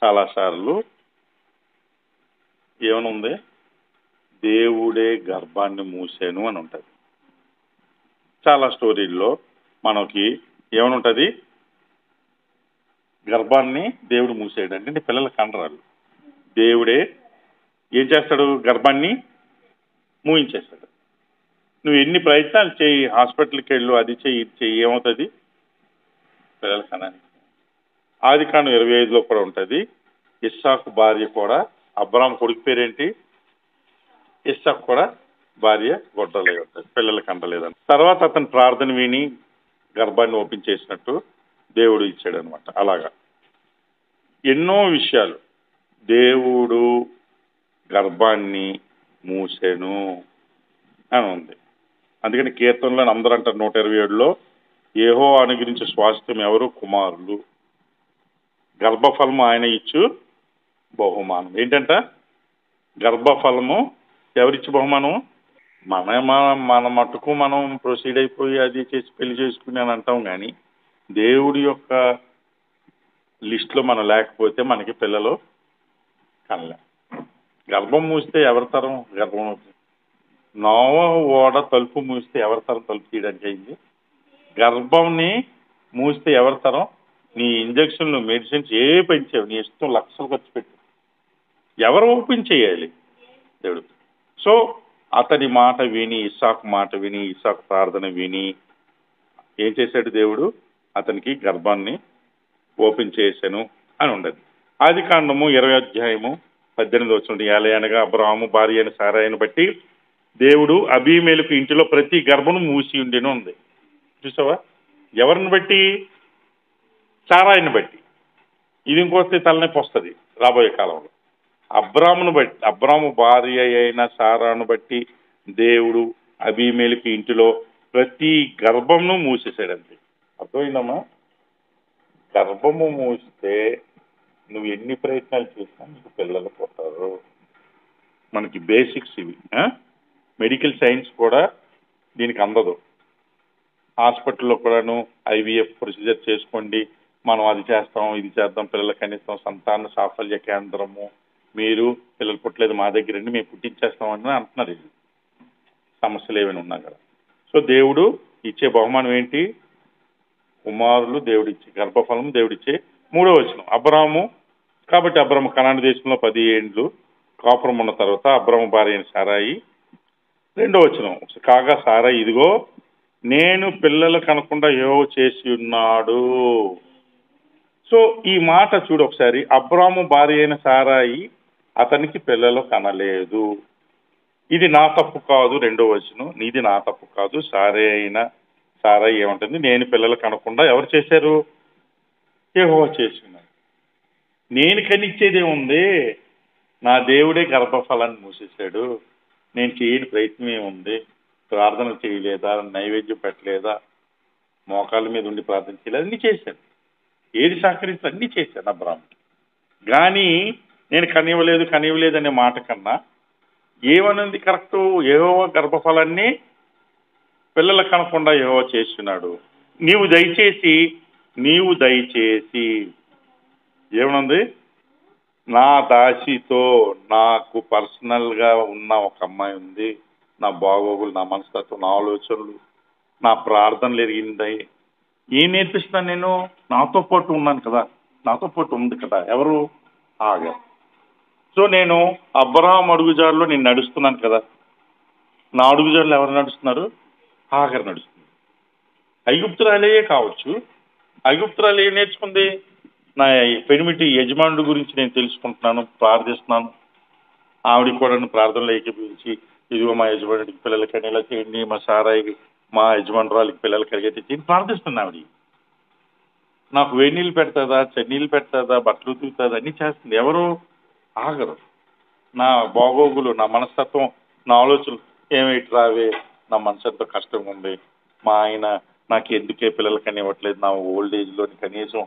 Speaker 1: చాలా సార్లు ఏమనుంది? దేవుడే గర్భాన్ని మూసాను అని ఉంటుంది. చాలా స్టోరీల్లో మనకి ఏమనుంటుంది? గర్భాన్ని దేవుడు మూసేయడు అంటే పిల్లలు కండరాలు. దేవుడే ఏం చేస్తాడు? గర్భాన్ని మూయించేస్తాడు. నువ్వు ఎన్ని ప్రయత్నాలు చేయి, హాస్పిటల్కి వెళ్ళు, అది చెయ్యి ఇది చెయ్యి, ఏమవుతుంది? పిల్లలు కనాలి. ఆదికాండం 25లో కూడా ఉంటుంది. ఇస్సాకు భార్య కూడా, అబ్రాహాము కొడుకు పేరేంటి? ఇస్సాకు కూడా భార్య గొడ్డలై ఉంటుంది, పిల్లలు కండలేదని. తర్వాత అతను ప్రార్థన విని గర్భాన్ని ఓపెన్ చేసినట్టు దేవుడు ఇచ్చాడు అనమాట. అలాగా ఎన్నో విషయాలు దేవుడు గర్భాన్ని మూసెను అని ఉంది. అందుకని కీర్తనలో అందరూ అంటారు 127లో, యెహోవా అనుగ్రహించే స్వాస్థ్యం ఎవరు? కుమారులు. గర్భఫలము ఆయన ఇచ్చు బహుమానం. ఏంటంట? గర్భఫలము ఎవరిచ్చు బహుమానం? మన మట్టుకు మనం ప్రొసీడ్ అయిపోయి అది చేసి పెళ్లి చేసుకుని అని అంటాం. కానీ దేవుడి యొక్క లిస్ట్లో మనం లేకపోతే మనకి పిల్లలు కనలే. గర్భం మూస్తే ఎవరి తరం గర్భం? నోవా ఓడ తలుపు మూస్తే ఎవరి తరం తలుపు తీయడానికి అయింది? గర్భంని మూస్తే ఎవరి తరం? నీ ఇంజక్షన్లు, మెడిసిన్స్ ఏ పెంచావు, నీ ఇష్టం, లక్షలు ఖర్చు పెట్టు, ఎవరు ఓపెన్ చేయాలి? దేవుడు. సో అతని మాట విని, ఇస్సాకు మాట విని, ఇస్సాకు ప్రార్థన విని ఏం చేశాడు దేవుడు? అతనికి గర్భాన్ని ఓపెన్ చేశాను అని ఉండదు. ఆదికాండము 20:18 ఏలయనగా అబ్రాహాము భార్య అయిన సారాయిని బట్టి దేవుడు అబీమెలెకు ఇంటిలో ప్రతి గర్భను మూసి ఉండేను ఉంది. చూసావా? ఎవరిని బట్టి? సారాయిని బట్టి. ఇది ఇంకొస్తే తలనొప్పి వస్తుంది రాబోయే కాలంలో. అబ్రామును బట్టి, అబ్రాము భార్య అయిన సారాను బట్టి దేవుడు అబీమెలెకు ఇంటిలో ప్రతి గర్భమును మూసేశాడంతే. అర్థమైందమ్మా? గర్భము మూస్తే నువ్వు ఎన్ని ప్రయత్నాలు చేసినా నీకు పిల్లలు పుట్టారు. మనకి బేసిక్స్ ఇవి. మెడికల్ సైన్స్ కూడా దీనికి అందదు. హాస్పిటల్లో కూడాను ఐవీఎఫ్ ప్రొసీజర్ చేసుకోండి, మనం అది చేస్తాం ఇది చేద్దాం, పిల్లల కనీసం సంతాన సాఫల్య కేంద్రము, మీరు పిల్లలు పుట్టలేదు మా దగ్గర రండి మేము పుట్టించేస్తామని అంటున్నారు. ఇది సమస్యలు ఏమైనా ఉన్నా కదా. సో దేవుడు ఇచ్చే బహుమానం ఏంటి? కుమారులు దేవుడిచ్చే, గర్భఫలం దేవుడిచ్చే. 3వ వచనం అబ్రాము. కాబట్టి అబ్రాము కనాను దేశంలో 10 ఏండ్లు కాపురం ఉన్న తర్వాత అబ్రాము భార్య అయిన సారాయి. 2వ వచనం కాగా సారాయి ఇదిగో నేను పిల్లలు కనకుండా యెహోవా చేసి ఉన్నాడు. సో ఈ మాట చూడు ఒకసారి. అబ్రాము భార్య అయిన సారాయి అతనికి పిల్లలు కనలేదు. ఇది నా తప్పు కాదు. 2వ వచనం నీది నా తప్పు కాదు. సారాయి ఏమంటుంది? నేను పిల్లలు కనకుండా ఎవరు చేశారు? యెహోవా చేస్తున్నాడు. నేను కనిచ్చేదేముంది? నా దేవుడే గర్భఫలాన్ని మూసేశాడు. నేను చేయని ప్రయత్నం ఏముంది? ప్రార్థన చేయలేదా? నైవేద్యం పెట్టలేదా? మోకాళ్ళ మీద ఉండి ప్రార్థన చేయలేదు? అన్నీ చేశాను. ఏది సహకరించి అన్నీ చేశాను అబ్రాము. కానీ నేను కనివ్వలేదు అనే మాట కన్నా ఏమనుంది కరెక్టు? యెహోవా గర్భఫలాన్ని పిల్లలు కనకుండా యెహోవా చేస్తున్నాడు. నీవు దయచేసి ఏమనుంది? నా దాసితో నాకు పర్సనల్గా ఉన్న ఒక అమ్మాయి ఉంది. నా బాగోగులు, నా మనస్తత్వం, నా ఆలోచనలు, నా ప్రార్థనలు ఎరిగింది. ఏం నేర్పిస్తున్నాను నేను? నాతో పాటు ఉన్నాను కదా, నాతో పాటు ఉంది కదా. ఎవరు? ఆగర్. సో నేను అబ్రహాం అడుగుజాడలో నేను నడుస్తున్నాను కదా. నా అడుగుజాడలో ఎవరు నడుస్తున్నారు? ఆగర్ నడుస్తుంది. ఐగుప్తురాలే కావచ్చు. ఐగుప్తురాలు ఏం నేర్చుకుంది? నా పెనిమిటి యజమానుడి గురించి నేను తెలుసుకుంటున్నాను, ప్రార్థిస్తున్నాను. ఆవిడికి కూడా ప్రార్థనలు ఏకీభవించి ఇదిగో మా యజమానుడికి పిల్లలు కలిగేలా చేయండి, మా సారాయికి మా యజమానురాలకి పిల్లలు కలిగేది చేయండి ప్రార్థిస్తుంది. ఆవిడ నాకు వేడి నీళ్ళు పెడతాదా, చన్నీళ్ళు పెడతాదా, బట్టలు ఉతుకుతుందా, అన్నీ చేస్తుంది. ఎవరు? ఆగరు. నా బాగోగులు, నా మనస్తత్వం, నా ఆలోచనలు ఏమిటి రావే, నా మనసు ఎంతో కష్టంగా ఉంది, మా ఆయన నాకు ఎందుకే పిల్లలు కనివ్వట్లేదు, నా ఓల్డ్ ఏజ్లోని కనీసం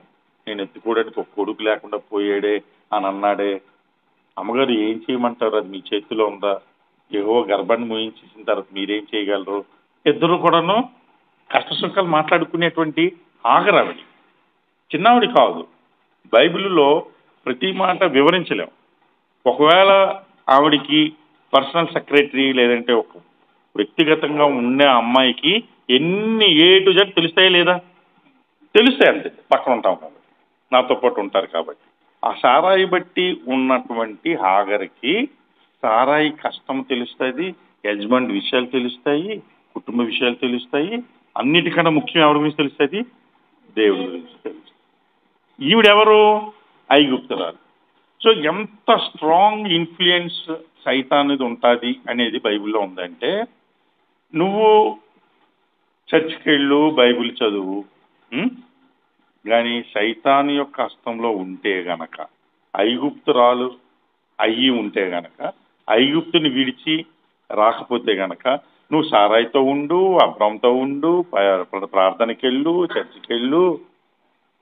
Speaker 1: నేను ఎత్తుకోవడానికి ఒక కొడుకు లేకుండా పోయాడే అని అన్నాడే. అమ్మగారు ఏం చేయమంటారు? అది మీ చేతిలో ఉందా? యెహోవా గర్భాన్ని మోయించేసిన తర్వాత మీరేం చేయగలరు? ఇద్దరు కూడాను కష్ట సుఖాలు మాట్లాడుకునేటువంటి ఆగరు. ఆవిడ చిన్నావిడి కాదు. బైబిల్లో ప్రతి మాట వివరించలేం. ఒకవేళ ఆవిడికి పర్సనల్ సెక్రటరీ లేదంటే ఒక వ్యక్తిగతంగా ఉన్న అమ్మాయికి ఎన్ని A to Z తెలుస్తాయా లేదా? తెలుస్తాయి. అంతే, పక్కన ఉంటాం కాబట్టి, నాతో పాటు ఉంటారు కాబట్టి. ఆ సారాయి బట్టి ఉన్నటువంటి హాగర్కి సారాయి కష్టం తెలుస్తుంది, యజమాని విషయాలు తెలుస్తాయి, కుటుంబ విషయాలు తెలుస్తాయి. అన్నిటికన్నా ముఖ్యం ఎవరి గురించి తెలుస్తుంది? దేవుడి గురించి తెలుస్తుంది. ఈవిడెవరు? ఐగుప్తురాలు. సో ఎంత స్ట్రాంగ్ ఇన్ఫ్లుయెన్స్ సైతానిది ఉంటుంది అనేది బైబిల్లో ఉందంటే, నువ్వు చర్చికి వెళ్ళు, బైబిల్ చదువు, కానీ సైతాను యొక్క హస్తంలో ఉంటే గనక, ఐగుప్తురాలు అయ్యి ఉంటే గనక, ఐగుప్తుని విడిచి రాకపోతే గనక నువ్వు సారాయితో ఉండు, అబ్రాంతో ఉండు, ప్రార్థనకి వెళ్ళు, చర్చికి వెళ్ళు,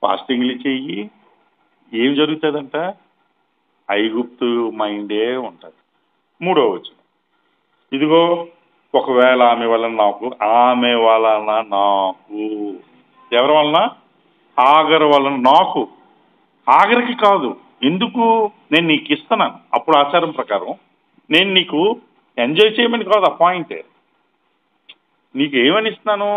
Speaker 1: ఫాస్టింగ్లు చెయ్యి, ఏం జరుగుతుందంట? ఐగుప్తు మైండే ఉంటుంది. 3వ వచనం ఇదిగో ఒకవేళ ఆమె వలన నాకు ఎవరి వలన? ఆగర్ వలన నాకు. ఆగరికి కాదు. ఎందుకు? నేను నీకు ఇస్తున్నాను. అప్పుడు ఆచారం ప్రకారం నేను నీకు ఎంజాయ్ చేయమని కాదు, ఆ పాయింటే. నీకు ఏమని ఇస్తున్నాను?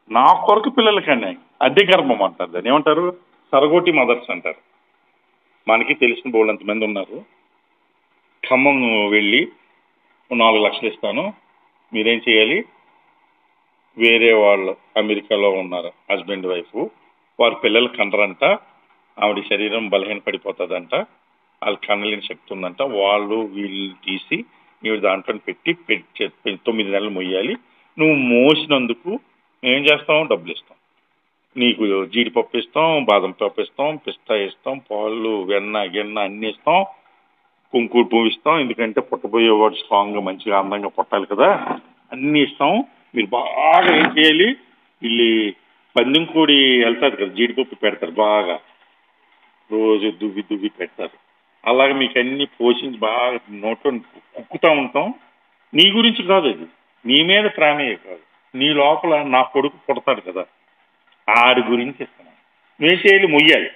Speaker 1: నా కొరకు పిల్లలకన్నా అద్దె గర్భం అంటారు. దాన్ని ఏమంటారు? సరగోటి మదర్స్ అంటారు. మనకి తెలిసిన బోళ్ళంత మంది ఉన్నారు. ఖమ్మం వెళ్ళి 4 లక్షలు ఇస్తాను, మీరేం చేయాలి? వేరే వాళ్ళు అమెరికాలో ఉన్నారు, హస్బెండ్ వైఫ్, వారి పిల్లలు కనరంట, ఆవిడ శరీరం బలహీన పడిపోతుందంట, వాళ్ళు కనలేని శక్తి ఉందంట, వాళ్ళు వీళ్ళు తీసి నీవు దాంట్లో పెట్టి 9 నెలలు మొయ్యాలి. నువ్వు మోసినందుకు ఏం చేస్తాం? డబ్బులు ఇస్తాం. నీకు జీడిపప్పు ఇస్తాం, బాదం పప్పు ఇస్తాం, పిస్తా ఇస్తాం, పాలు, వెన్న, గిన్నె అన్నీ ఇస్తాం, కుంకుడు పువ్వు ఇస్తాం. ఎందుకంటే పుట్టబోయేవాడు స్ట్రాంగ్గా మంచిగా అందంగా పుట్టాలి కదా, అన్నీ ఇస్తాం. మీరు బాగా ఏం చేయాలి? వీళ్ళు పందెం కోడి వెళ్తారు కదా, జీడిపప్పు పెడతారు బాగా, రోజు దువ్వి దువ్వి పెడతారు. అలాగే మీకు అన్ని పోషించి బాగా నోట్లో కుక్కుతా ఉంటాం. నీ గురించి కాదు అది, నీ మీద ప్రేమే కాదు, నీ లోపల నా కొడుకు పుడతాడు కదా, ఆడి గురించి ఇస్తున్నాను. వేసేయాలి, మొయ్యాలి.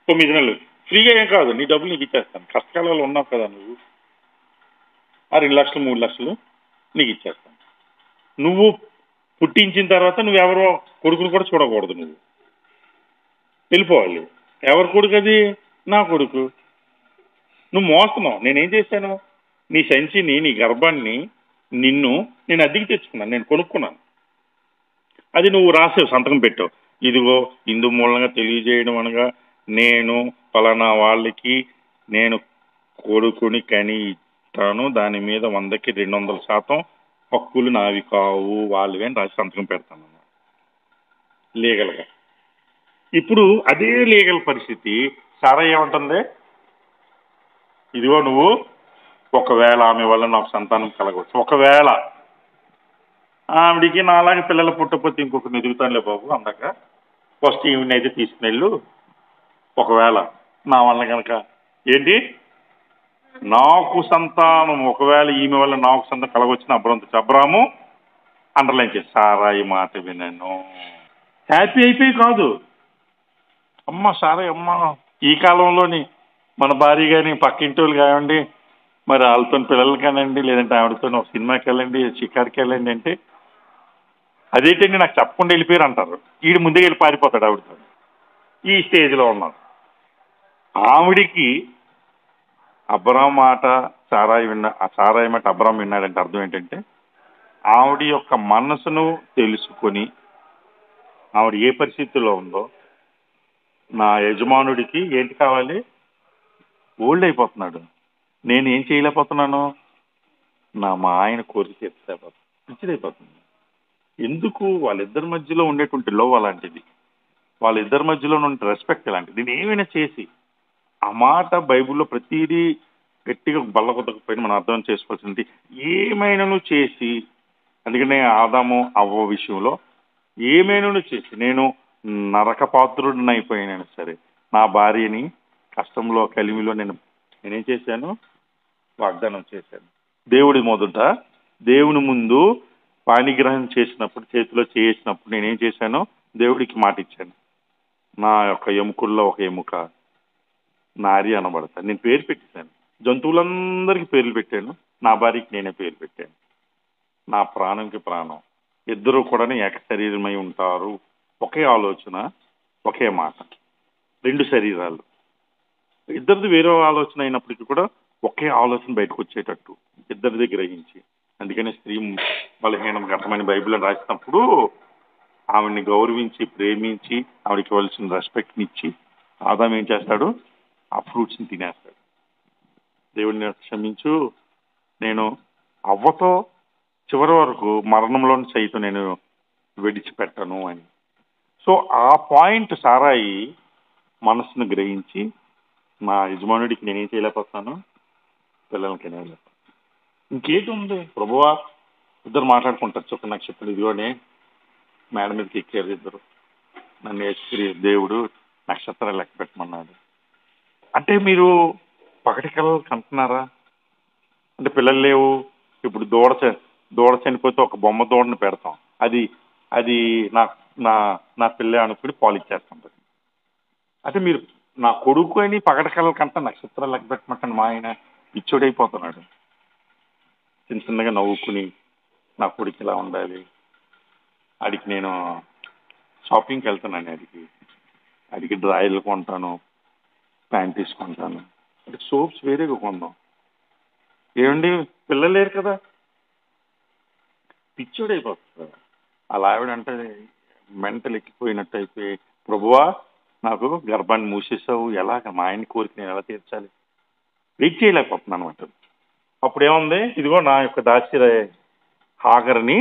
Speaker 1: 9 నెలలు ఫ్రీగా ఏం కాదు, నీ డబ్బులు నీకు ఇచ్చేస్తాను. కష్టకాలంలో ఉన్నావు కదా నువ్వు, ఆ 2 లక్షలు 3 లక్షలు నీకు ఇచ్చేస్తాను. నువ్వు పుట్టించిన తర్వాత నువ్వెవరో కొడుకును కూడా చూడకూడదు, నువ్వు వెళ్ళిపోవాలి. ఎవరి కొడుకు అది? నా కొడుకు. నువ్వు మోస్తున్నావు. నేనేం చేశాను? నీ సంచిని, నీ గర్భాన్ని, నిన్ను నేను అద్దెకి తెచ్చుకున్నాను, నేను కొనుక్కున్నాను. అది నువ్వు రాసావు, సంతకం పెట్టావు. ఇదిగో ఇందు మూలంగా తెలియజేయడం అనగా నేను ఫలానా వాళ్ళకి నేను కొడుకుని కని ఇస్తాను, దాని మీద 100కి 200% హక్కులు నావి కావు, వాళ్ళవే అని రాసి సంతకం పెడతాను లీగల్గా. ఇప్పుడు అదే లీగల్ పరిస్థితి సారా ఏమంటుంది? ఇదిగో నువ్వు ఒకవేళ ఆమె వల్ల నాకు సంతానం కలగవచ్చు, ఒకవేళ ఆవిడికి నాలాగే పిల్లలు పుట్టకపోతే ఇంకొకరిని ఎదుగుతానులే బాబు అందాక, ఫస్ట్ ఈవిని అయితే తీసుకునేళ్ళు, ఒకవేళ నా వల్ల కనుక ఏంటి నాకు సంతానం, ఒకవేళ ఈమె వల్ల నాకు సంతానం కలగొచ్చిన అబ్రాము అండర్లైన్ చేసి సారాయి మాట వినను. హ్యాపీ అయిపోయి కాదు, అమ్మ సారాయి అమ్మ. ఈ కాలంలోని మన భార్య కానీ పక్కింటి వాళ్ళు కానివ్వండి, మరి వాళ్ళతో పిల్లలు కానివ్వండి, లేదంటే ఆవిడతో ఒక సినిమాకి వెళ్ళండి, షికార్కి వెళ్ళండి అంటే అదేంటండి నాకు చెప్పకుండా వెళ్ళిపోయారు అంటారు. వీడు ముందే వెళ్ళి పారిపోతాడు ఆవిడతో. ఈ స్టేజ్లో ఉన్నాడు. ఆవిడికి అబ్రాం మాట సారాయి ఆ సారాయి మాట అబ్రాం విన్నాడంటే అర్థం ఏంటంటే ఆవిడ యొక్క మనసును తెలుసుకొని ఆవిడ ఏ పరిస్థితుల్లో ఉందో, నా యజమానుడికి ఏంటి కావాలి? ఓల్డ్ అయిపోతున్నాడు, నేను ఏం చేయలేకపోతున్నాను, మా ఆయన కోరిక తీర్చలేకపోతున్నాను, పిచ్చిదైపోతుంది. ఎందుకు? వాళ్ళిద్దరి మధ్యలో ఉండేటువంటి లవ్ అలాంటిది, వాళ్ళిద్దరి మధ్యలో ఉండే రెస్పెక్ట్ అలాంటిది. నేను ఏమైనా చేసి ఆ మాట బైబిల్లో ప్రతిదీ గట్టిగా బల్లకొద్దకపోయినా మనం అర్థం చేసుకోవాల్సింది, ఏమైనాను చేసి, అందుకనే ఆదాము అవ్వ విషయంలో ఏమైనాను చేసి నేను నరక పాత్రుడిని అయిపోయినాను సరే, నా భార్యని కష్టంలో కలిమిలో నేనేం చేశాను? వాగ్దానం చేశాను. దేవుని ముందు పాణిగ్రహం చేసినప్పుడు, చేతిలో చేసినప్పుడు నేనేం చేశాను? దేవుడికి మాట ఇచ్చాను, నా యొక్క ఎముకల్లో ఒక ఎముక నారి అనబడతాను. నేను పేరు పెట్టేశాను, జంతువులందరికీ పేర్లు పెట్టాను, నా భార్యకి నేనే పేరు పెట్టాను. నా ప్రాణంకి ప్రాణం, ఇద్దరు కూడా ఏక శరీరమై ఉంటారు. ఒకే ఆలోచన, ఒకే మాట, 2 శరీరాలు. ఇద్దరిది వేరే ఆలోచన అయినప్పటికీ కూడా ఒకే ఆలోచన బయటకు వచ్చేటట్టు ఇద్దరిది గ్రహించి. అందుకనే స్త్రీ బలహీనం ఘట్టమని బైబిల్లో రాసినప్పుడు ఆవిడ్ని గౌరవించి, ప్రేమించి, ఆవిడకి ఇవ్వాల్సిన రెస్పెక్ట్ని ఇచ్చి ఆదాం ఏం చేస్తాడు? ఆ ఫ్రూట్స్ని తినేస్తాడు. దేవుడిని క్షమించు, నేను అవ్వతో చివరి వరకు మరణంలో సైతం నేను విడిచిపెట్టను అని. సో ఆ పాయింట్ సారాయి మనసును గ్రహించి, నా యజమానుడికి నేనేం చేయలేకపోతున్నాను, పిల్లలకి నేనేం ఇంకేంటి ఉంది ప్రభువా, ఇద్దరు మాట్లాడుకుంటారు. చొక్క నక్షత్రం ఇదిగోనే మేడ మీదకి ఎక్కారు ఇద్దరు, నన్ను వేసుకుని దేవుడు నక్షత్రాలు లెక్క పెట్టమన్నాడు. అంటే మీరు పగటి కళలు కంటున్నారా? అంటే పిల్లలు లేవు, ఇప్పుడు దూడ చనిపోతే ఒక బొమ్మ దూడని పెడతాం, అది అది నా నా నా పిల్ల అనుకుని పాలు ఇచ్చేస్తుంటది. అంటే మీరు నా కొడుకు అని పగటి కళలు కంట నక్షత్రాలు లెక్క పెట్టమంటాను. మా ఆయన పిచ్చోడైపోతున్నాడు. చిన్న చిన్నగా నవ్వుకుని నా కొడుకు ఇలా ఉండాలి, అడిగి నేను షాపింగ్కి వెళ్తానండి, అడిగి డ్రాయర్లు కొంటాను, ప్యాంటీస్ కొంటాను, అంటే సోప్స్ వేరేగా కొందాం. ఏమండి పిల్లలు లేరు కదా, పిచ్చోడైపోతుంది. అలా ఆవిడంటే మెంటల్ ఎక్కిపోయినట్టు అయిపోయి, ప్రభువా నాకు గర్భాన్ని మూసేసావు, ఎలాగ మా ఆయన కోరిక నేను ఎలా తీర్చాలి, వెయిట్ చేయలేకపోతున్నాను అనమాట. అప్పుడు ఏముంది? ఇదిగో నా యొక్క దాసి హాగర్ని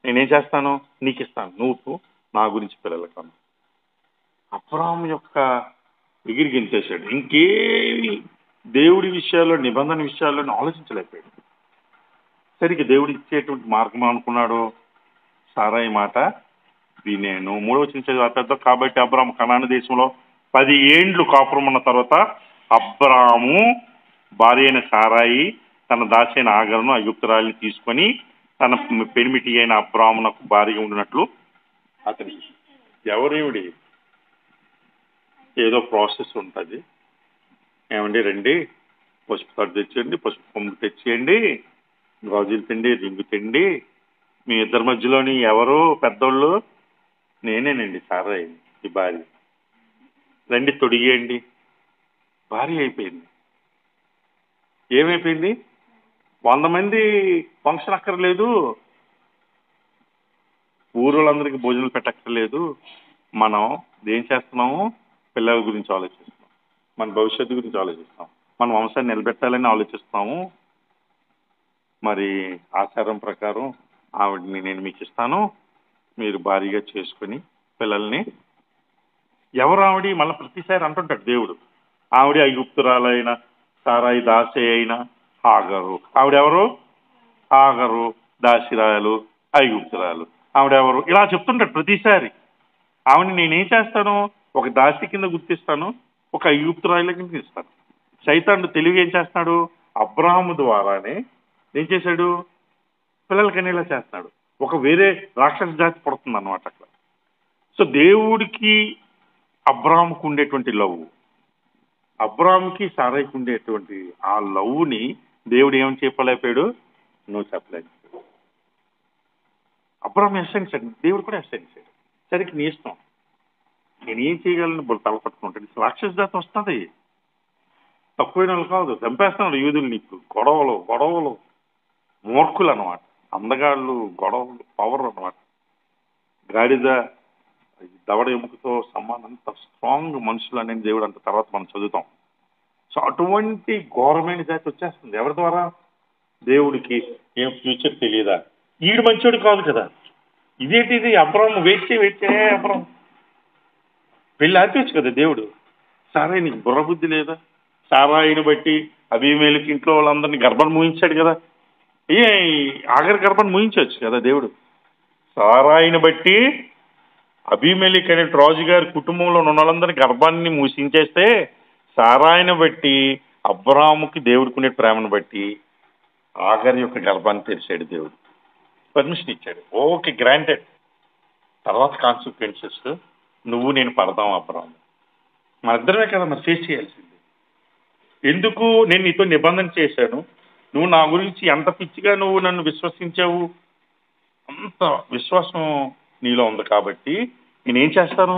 Speaker 1: నేనేం చేస్తాను? నీకు ఇస్తాను, నువ్వు నా గురించి పిల్లలకు అన్నా. అబ్రాహాము యొక్క ఎగిరి గెంతేశాడు. ఇంకేమి దేవుడి విషయాల్లో, నిబంధన విషయాల్లో ఆలోచించలేకపోయాడు. సరిగ్గా దేవుడు ఇచ్చేటువంటి మార్గం అనుకున్నాడు, సారాయి మాట వినేను. 3వ వచనం చదివి, కాబట్టి అబ్రాహాము కనాను దేశంలో
Speaker 2: 10 ఏండ్లు కాపురం ఉన్న తర్వాత అబ్రాము భార్య అయిన సారాయి తన దాసి అయిన ఆగరును ఐగుప్తురాలిని తీసుకొని తన పెనిమిటి అయిన అబ్రామునకు భార్యగా ఉండినట్లు అతనికి ఎవరేమిడి ఏదో ప్రాసెస్ ఉంటుంది. ఏమండి రండి, పసుపు తాడు తెచ్చేయండి, పసుపు కొమ్ము తెచ్చేయండి, గాజులు తిండి, రింగు తిండి, మీ ఇద్దరి మధ్యలోని ఎవరు పెద్దోళ్ళు? నేనేనండి సారాయి ఈ భార్య, రండి తొడిగేయండి. భార్య అయిపోయింది. ఏమైపోయింది? 100 మంది ఫంక్షన్ అక్కర్లేదు, ఊరోళ్ళందరికీ భోజనాలు పెట్టక్కర్లేదు. మనం ఏం చేస్తున్నాము? పిల్లల గురించి ఆలోచిస్తున్నాం, మన భవిష్యత్తు గురించి ఆలోచిస్తాం, మన వంశాన్ని నిలబెట్టాలని ఆలోచిస్తాము. మరి ఆచారం ప్రకారం ఆవిడని నేను మీకు ఇస్తాను, మీరు భారీగా చేసుకుని పిల్లల్ని. ఎవరు ఆవిడ? మళ్ళీ ప్రతిసారి అంటుంటాడు దేవుడు, ఆవిడ ఐగుప్తురాలైన సారాయి దాసి అయిన హాగరు. ఆవిడెవరు? హాగరు దాసిరాలు, ఐగుప్తురాలు. ఆవిడెవరు? ఇలా చెప్తుంటాడు ప్రతిసారి. ఆవిడని నేనేం చేస్తాను? ఒక దాసి కింద గుర్తిస్తాను, ఒక ఐగుప్తురాయిల కింద ఇస్తాను. సైతానుడు తెలివి ఏం చేస్తున్నాడు? అబ్రాహాము ద్వారానే ఏం చేశాడు? పిల్లలకనేలా చేస్తున్నాడు. ఒక వేరే రాక్షస జాతి పడుతుంది అన్నమాట అట్లా. సో దేవుడికి అబ్రాహాముకు ఉండేటువంటి లవ్, అబ్రాహాముకి సారాయికి ఉండేటువంటి ఆ లవ్ని దేవుడు ఏమని చెప్పలేకపోయాడు? నువ్వు చెప్పలేదు. అబ్రాహాం ఎస్సెన్సాడు, దేవుడు కూడా ఎస్సెన్సాడు. సరికి నీ ఇష్టం, నేనేం చేయగలను తలపట్టుకుంటాడు. రాక్షస జాతి వస్తుంది, తక్కువైన వాళ్ళు కాదు, చంపేస్తున్నాడు యూదుల్ని. ఇప్పుడు గొడవలు గొడవలు, మూర్ఖులు అనమాట, అందగాళ్ళు, గొడవలు, పవర్ అనమాట. గాడిద దవడ ఎముకతో సమానం, అంత స్ట్రాంగ్ మనుషులు అనేది దేవుడు అంత తర్వాత మనం చదువుతాం. సో అటువంటి ఘోరమైన జాతి వచ్చేస్తుంది. ఎవరి ద్వారా? దేవుడికి ఏం ఫ్యూచర్ తెలియదా? ఈడు మంచోడు కాదు కదా, ఇదేంటిది? అబ్రాహాము వెయిట్ చేయ అబ్రాహాం పెళ్ళి ఆపేయచ్చు కదా దేవుడు. సారాయి నీకు బుర్రబుద్ధి లేదా? సారాయిని బట్టి అబీమెలెకు ఇంట్లో వాళ్ళందరినీ గర్భాన్ని మూయించాడు కదా. ఆఖరి గర్భాన్ని మూయించవచ్చు కదా దేవుడు. సారాయిని బట్టి అబీమెలెకు అనే రాజుగారి కుటుంబంలో ఉన్న వాళ్ళందరినీ గర్భాన్ని మూసించేస్తే, సారాయిని బట్టి అబ్రాహాముకి దేవుడికి ప్రేమను బట్టి ఆఖరి యొక్క గర్భాన్ని తెరిచాడు దేవుడు, పర్మిషన్ ఇచ్చాడు. Okay, granted. తర్వాత కాన్సిక్వెన్సెస్ నువ్వు నేను పడదాం అబ్రాహాము, మన ఇద్దరమే కదా మరి ఫేస్ చేయాల్సింది. ఎందుకు? నేను నీతో నిబంధన చేశాను, నువ్వు నా గురించి ఎంత పిచ్చిగా నువ్వు నన్ను విశ్వసించావు, అంత విశ్వాసం నీలో ఉంది కాబట్టి నేనేం చేస్తాను?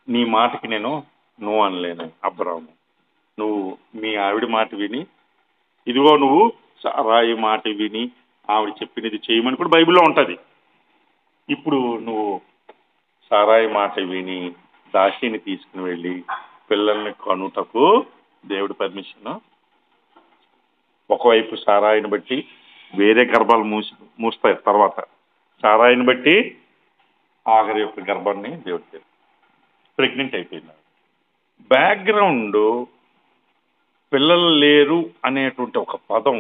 Speaker 2: నీ మాటకి నేను నువ్వు అనలేను అబ్రాహాము. నువ్వు మీ ఆవిడ మాట విని, ఇదిగో నువ్వు సారాయి మాట విని ఆవిడ చెప్పినది చేయమని కూడా బైబిల్లో ఉంటుంది. ఇప్పుడు నువ్వు సారాయి మాట విని దాసిని తీసుకుని వెళ్ళి పిల్లల్ని కనుటకు దేవుడి పర్మిషన్. ఒకవైపు సారాయిని బట్టి వేరే గర్భాలు మూస్తాయి, తర్వాత సారాయిని బట్టి ఆఖరి యొక్క గర్భాన్ని దేవుడి ప్రెగ్నెంట్ అయిపోయింది. బ్యాక్గ్రౌండ్ పిల్లలు లేరు అనేటువంటి ఒక పదం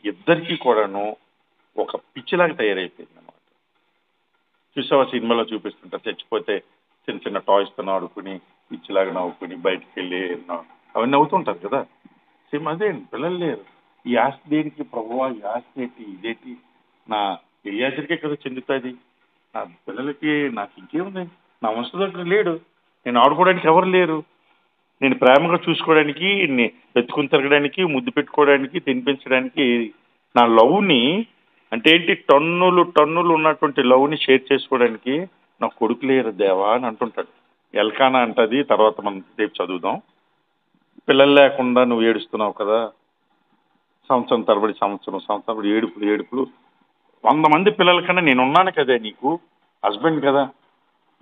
Speaker 2: ఇద్దరికీ కూడాను ఒక పిచ్చిలాగా తయారైపోయింది అనమాట. చూసావా, సినిమాలో చూపిస్తుంటారు, చచ్చిపోతే చిన్న చిన్న టాయ్స్తో ఆడుకుని పిచ్చిలాగా నవ్వుకుని బయటికి వెళ్ళి అవన్నీ అవుతుంటారు కదా. సేమ్ అదే, పిల్లలు లేరు, ఈ ఆస్తి దేనికి ప్రభువా, ఈ ఆస్తి ఏంటి, ఇదేంటి, నా ఎలియాజర్కే కదా చెందుతుంది, నా పిల్లలకి నాకు ఇంకేముంది, నా వంశ దగ్గర లేడు, నేను ఆడుకోవడానికి ఎవరు లేరు, నేను ప్రేమగా చూసుకోవడానికి, ఎత్తుకుని తిరగడానికి, ముద్దు పెట్టుకోవడానికి, తినిపించడానికి, నా లవ్ని అంటే ఏంటి, టన్నులు టన్నులు ఉన్నటువంటి లవ్ని షేర్ చేసుకోవడానికి నా కొడుకు లేరు దేవా అని అంటుంటాడు. ఎల్కానా అంటది, తర్వాత మనం రేపు చదువుదాం. పిల్లలు లేకుండా నువ్వు ఏడుస్తున్నావు కదా, సంవత్సరం తరబడి సంవత్సరం ఏడుపులు 100 మంది పిల్లల కన్నా నేనున్నాను కదా, నీకు హస్బెండ్ కదా,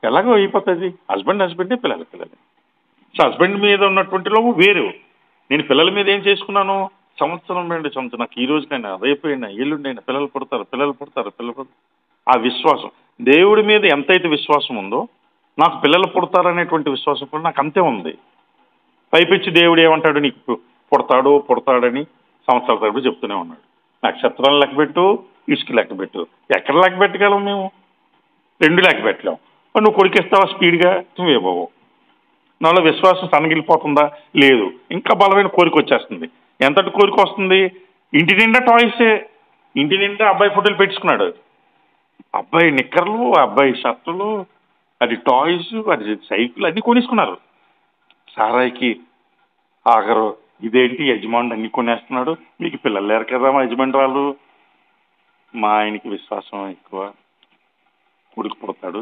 Speaker 2: ఎలాగో అయిపోతుంది. హస్బెండే, పిల్లలే. సో హస్బెండ్ మీద ఉన్నటువంటి లవ్ వేరు. నేను పిల్లల మీద ఏం చేసుకున్నాను? సంవత్సరం నాకు ఈ రోజుకైనా, రేపైనా, ఎల్లుండైనా పిల్లలు పుడతారు. ఆ విశ్వాసం దేవుడి మీద ఎంతైతే విశ్వాసం ఉందో, నాకు పిల్లలు పుడతారనేటువంటి విశ్వాసం కూడా నాకు అంతే ఉంది. పైపెచ్చి దేవుడు ఏమంటాడు, నీకు పుడతాడని సంవత్సరాల తరబడి చెప్తూనే ఉన్నాడు. నక్షత్రాలు లెక్కబెట్టు, ఇసుక లెక్కబెట్టు. ఎక్కడ లెక్క పెట్టగలం మేము? 2 లెక్క పెట్టలేం. మరి నువ్వు కొడుకిస్తావా స్పీడ్గా? నువ్వు ఇవ్వవు. నాలో విశ్వాసం సన్నగిలిపోతుందా? లేదు. ఇంకా బలమైన కోరిక వచ్చేస్తుంది. ఎంతటి కోరిక వస్తుంది? ఇంటి నిండా టాయ్సే. ఇంటి నిండా అబ్బాయి ఫోటోలు పెట్టుకున్నాడు. అబ్బాయి నిక్కర్లు, అబ్బాయి షర్టులు, అది టాయ్స్, అది సైకిల్ అన్ని కొనేసుకున్నారు. సారాయికి ఆఖరు ఇదేంటి యజమానుడు అన్ని కొనేస్తున్నాడు, మీకు పిల్లలు లేరు కదా మా యజమానురాలు. మా ఆయనకి విశ్వాసం ఎక్కువ, కొడుకు పుడతాడు.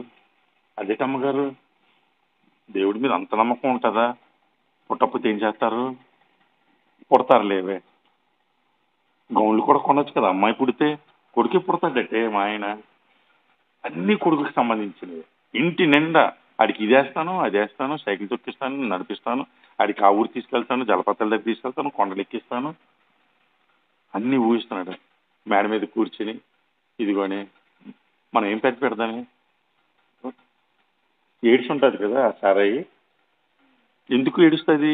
Speaker 2: అదేటమ్మగారు, దేవుడి మీద అంత నమ్మకం ఉంటుందా? పుట్టకపోతే ఏం చేస్తారు? పుడతారు లేవే. గౌన్లు కూడా కొనొచ్చు కదా, అమ్మాయి పుడితే. కొడుకే పుడతాడంటే మా ఆయన. అన్ని కొడుకుకి సంబంధించినవి. ఇంటి నిండా ఆడికి ఇదేస్తాను, అదేస్తాను, సైకిల్ తొక్కిస్తాను, నడిపిస్తాను, ఆడికి ఆ ఊరు తీసుకెళ్తాను, జలపాతాల దగ్గర తీసుకెళ్తాను, కొండలు ఎక్కిస్తాను, అన్నీ ఊహిస్తున్నాడు. మేడ మీద కూర్చుని ఇదిగోని మనం ఏం పెద్ద పెడదాని ఏడ్చి ఉంటుంది కదా ఆ సారాయి. ఎందుకు ఏడుస్తుంది?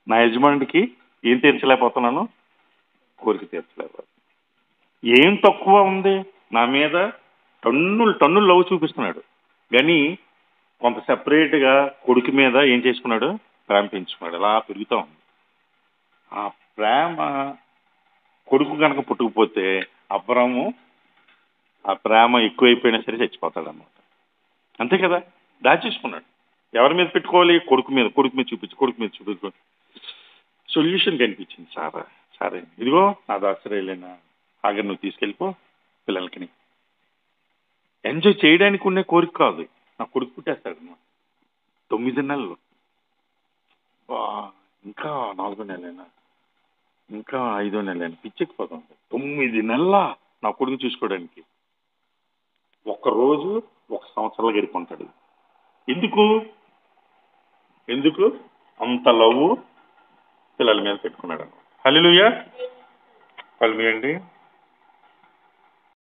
Speaker 2: నా యజమానుడికి ఏం తీర్చలేకపోతున్నాను? కోరిక తీర్చలేకపోతున్నాను. ఏం తక్కువ ఉంది నా మీద? టన్నులు టన్నులు లవ్ చూపిస్తున్నాడు, కానీ కొంత సెపరేట్గా కొడుకు మీద ఏం చేసుకున్నాడు? ప్రేమ పెంచుకున్నాడు. అలా పెరుగుతూ ఉంది ఆ ప్రేమ. కొడుకు కనుక పుట్టుకుపోతే అబ్రాము ఆ ప్రేమ ఎక్కువైపోయినా సరే చచ్చిపోతాడు అన్నమాట. అంతే కదా, దాచేసుకున్నాడు. ఎవరి మీద పెట్టుకోవాలి? కొడుకు మీద. కొడుకు మీద చూపించు. సొల్యూషన్ కనిపించింది. సరే ఇదిగో నా దాసరేలేనా, ఆగర్ నువ్వు తీసుకెళ్ళిపో పిల్లలకి. ఎంజాయ్ చేయడానికి ఉండే కోరిక కాదు. నా కొడుకు పుట్టేస్తాడు అన్నమాట. 9 నెలలు. ఇంకా 4వ నెలైనా, ఇంకా 5వ నెలైనా పిచ్చెక్కిపోతాం. 9 నెలల నా కొడుకు చూసుకోవడానికి. ఒక్కరోజు 1 సంవత్సరాలు గడిపుంటాడు. ఎందుకు అంత లవ్ పిల్లల మీద పెట్టుకున్నాడు. హల్లెలూయా. హల్లెలూయా అండి.